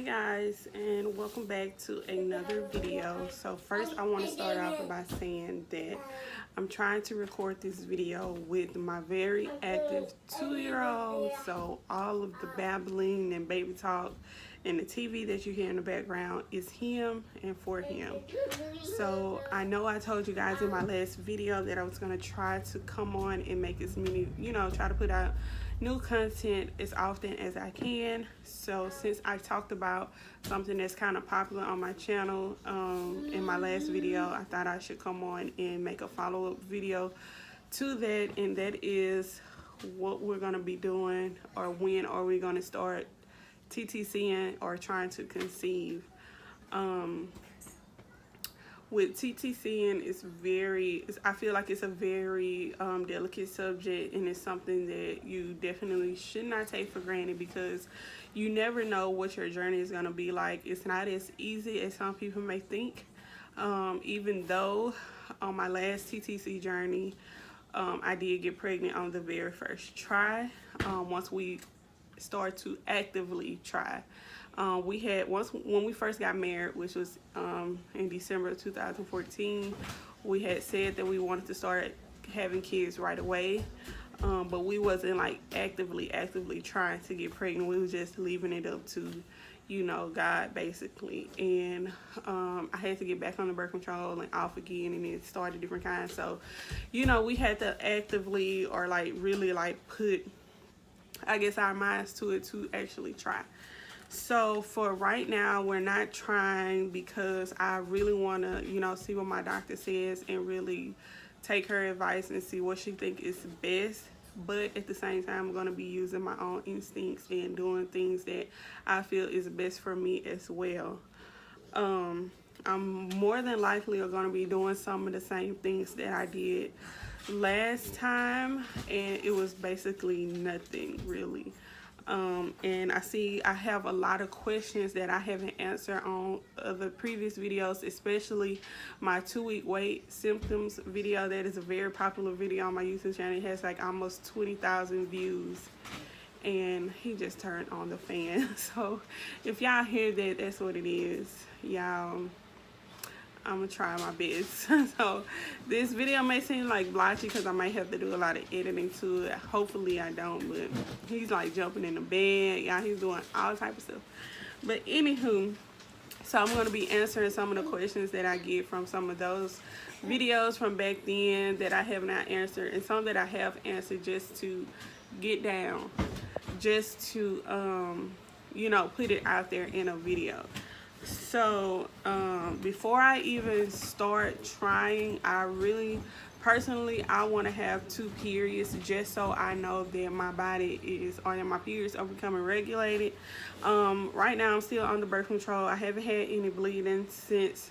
Guys, and welcome back to another video. So first I want to start off by saying that I'm trying to record this video with my very active 2-year-old, so all of the babbling and baby talk and the TV that you hear in the background is him and for him. So I know I told you guys in my last video that I was going to try to come on and make as many, try to put out new content as often as I can. So since I talked about something that's kind of popular on my channel in my last video, I thought I should come on and make a follow-up video to that, and that is what we're going to be doing, or when are we going to start TTCing or trying to conceive. With TTCing, I feel like it's a very delicate subject, and it's something that you definitely should not take for granted, because you never know what your journey is going to be like. It's not as easy as some people may think. Even though on my last TTC journey, I did get pregnant on the very first try. Once we start to actively try. When we first got married, which was in December of 2014, we had said that we wanted to start having kids right away, but we wasn't like actively trying to get pregnant. We was just leaving it up to God, basically. And I had to get back on the birth control and off again, and it started different kinds. So we had to actively, or like really like put, I guess, our minds to it to actually try. So for right now, we're not trying because I really want to, see what my doctor says and really take her advice and see what she thinks is best. But at the same time, I'm going to be using my own instincts and doing things that I feel is best for me as well. I'm more than likely going to be doing some of the same things that I did last time, and it was basically nothing really. And I have a lot of questions that I haven't answered on the previous videos, especially my 2-week wait symptoms video. That is a very popular video on my YouTube channel. It has like almost 20,000 views, and he just turned on the fan. So if y'all hear that, that's what it is, y'all. I'm gonna try my best. So this video may seem like blotchy because I might have to do a lot of editing to it. Hopefully I don't, but he's like jumping in the bed, y'all. He's doing all type of stuff. But anywho, so I'm gonna be answering some of the questions that I get from some of those videos from back then that I have not answered, and some that I have answered just to get down, just to put it out there in a video. So before I even start trying, I want to have 2 periods, just so I know that my body is, or that my periods are becoming regulated. Right now I'm still on the birth control. I haven't had any bleeding since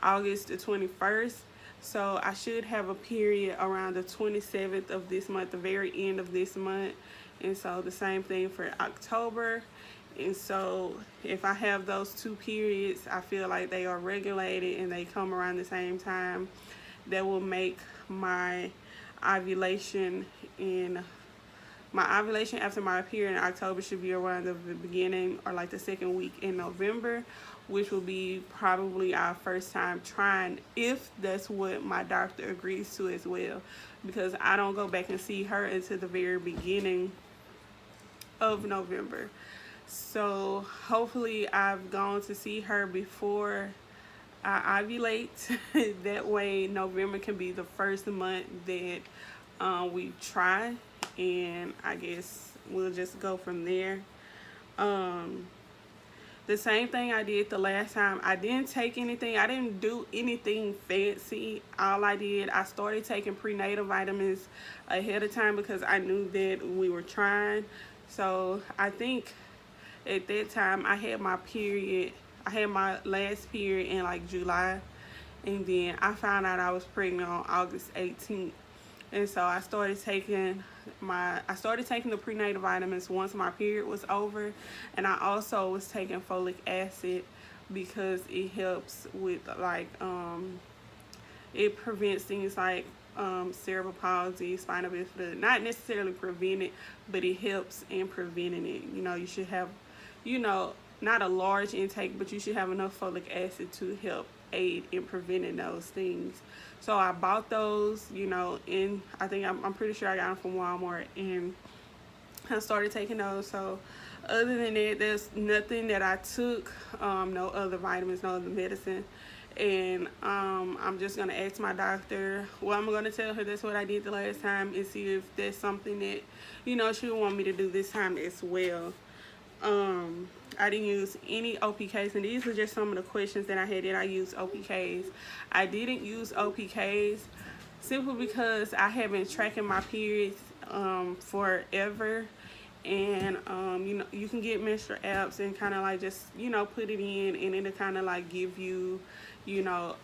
August the 21st. So I should have a period around the 27th of this month, the very end of this month. And so the same thing for October. And so if I have those 2 periods, I feel like they are regulated and they come around the same time. That will make my ovulation after my period in October should be around the beginning, or like the 2nd week in November, which will be probably our first time trying, if that's what my doctor agrees to as well, because I don't go back and see her until the very beginning of November. So hopefully I've gone to see her before I ovulate. That way November can be the first month that we try, and I guess we'll just go from there. The same thing I did the last time. I didn't take anything. I didn't do anything fancy. All I did, I started taking prenatal vitamins ahead of time because I knew that we were trying. So I think at that time I had my last period in like July, and then I found out I was pregnant on August 18th. And so I started taking the prenatal vitamins once my period was over, and I also was taking folic acid because it helps with like it prevents things like cerebral palsy, spinal bifida. Not necessarily prevent it, but it helps in preventing it. You should have not a large intake, but you should have enough folic acid to help aid in preventing those things. So I bought those, you know, and I think I'm pretty sure I got them from Walmart, and I started taking those. So other than that, there's nothing that I took, no other vitamins, no other medicine. And I'm just gonna ask my doctor. Well, I'm gonna tell her that's what I did the last time, and see if there's something that, you know, she would want me to do this time as well. I didn't use any OPKs, and these are just some of the questions that I had. Did I use OPKs? I didn't use OPKs simply because I have been tracking my periods forever. And you know, you can get menstrual apps and kind of like just, you know, put it in, and it'll kind of like give you, you know,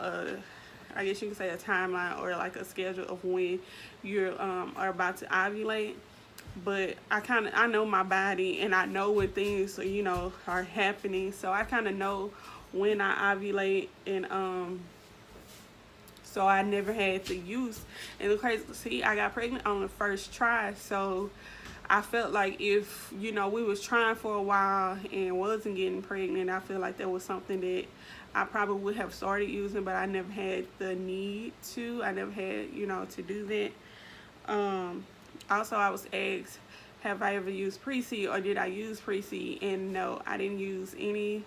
I guess you could say a timeline or like a schedule of when you're are about to ovulate. But I know my body, and I know when things, you know, are happening, so I kind of know when I ovulate. And so I never had to use. And the crazy, see, I got pregnant on the first try, so I felt like if, you know, we was trying for a while and wasn't getting pregnant, I feel like that was something that I probably would have started using, but I never had the need to. I never had, you know, to do that. Also, I was asked, have I ever used Pre-C, or did I use Pre-C? And no, I didn't use anything.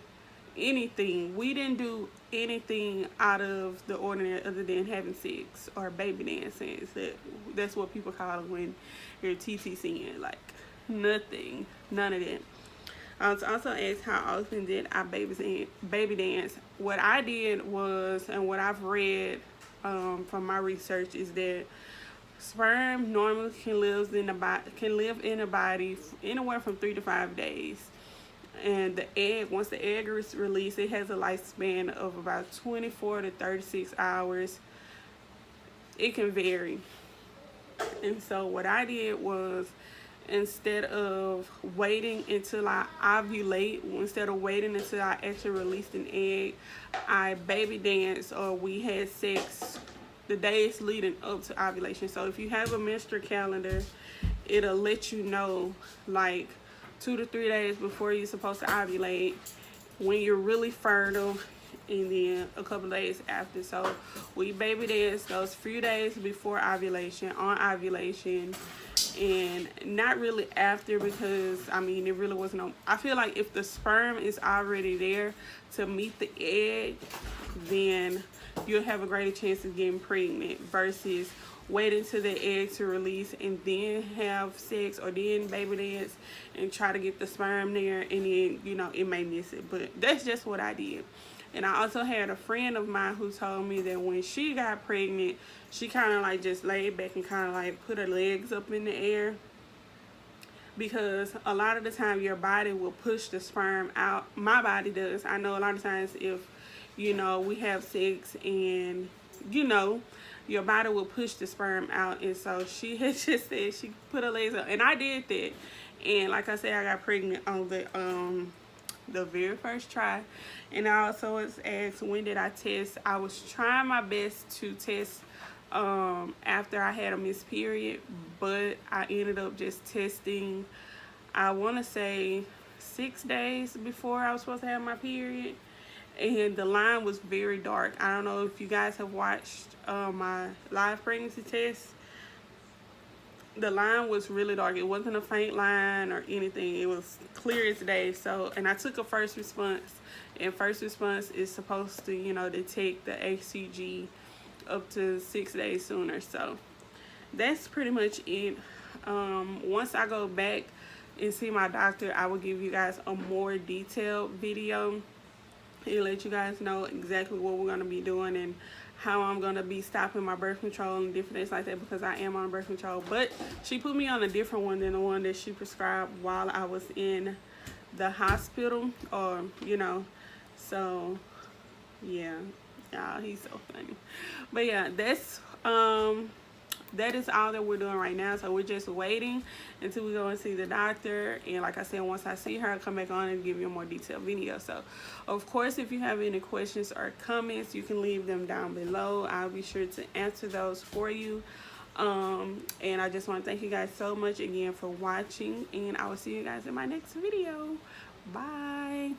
We didn't do anything out of the ordinary other than having sex or baby dancing. That's what people call it when you're TTCing. Like, nothing, none of that. I was also asked how often did I baby dance. What I did was, and what I've read from my research, is that sperm normally can live in the body anywhere from 3 to 5 days. And the egg, once the egg is released, it has a lifespan of about 24 to 36 hours. It can vary. And so what I did was, instead of waiting until I ovulate, instead of waiting until I actually released an egg, I baby danced, or we had sex the days leading up to ovulation. So if you have a menstrual calendar, it'll let you know like 2 to 3 days before you're supposed to ovulate, when you're really fertile, and then a couple days after. So we baby dance those few days before ovulation, on ovulation, and not really after, because I mean, it really wasn't I feel like if the sperm is already there to meet the egg, then you'll have a greater chance of getting pregnant versus waiting till the egg to release and then have sex, or then baby dance and try to get the sperm there, and then, you know, it may miss it. But that's just what I did. And I also had a friend of mine who told me that when she got pregnant, she kind of like just laid back and kind of like put her legs up in the air, because a lot of the time your body will push the sperm out. My body does. I know a lot of times if, you know, we have sex and, you know, your body will push the sperm out. And so she had just said she put her legs up, and I did that. And like I said, I got pregnant on the very first try. And I also was asked, when did I test? I was trying my best to test after I had a missed period, but I ended up just testing, I want to say 6 days before I was supposed to have my period. And the line was very dark. I don't know if you guys have watched my live pregnancy test. The line was really dark. It wasn't a faint line or anything. It was clear as day. So, and I took a first response, and first response is supposed to, you know, detect the HCG up to 6 days sooner. So that's pretty much it. Once I go back and see my doctor, I will give you guys a more detailed video and let you guys know exactly what we're going to be doing and how I'm going to be stopping my birth control and different things like that, because I am on birth control. But she put me on a different one than the one that she prescribed while I was in the hospital, or, you know, so yeah, y'all, he's so funny. But yeah, that is all that we're doing right now. So we're just waiting until we go and see the doctor. And like I said, once I see her, I'll come back on and give you a more detailed video. So of course, if you have any questions or comments, you can leave them down below. I'll be sure to answer those for you. And I just want to thank you guys so much again for watching, and I will see you guys in my next video. Bye.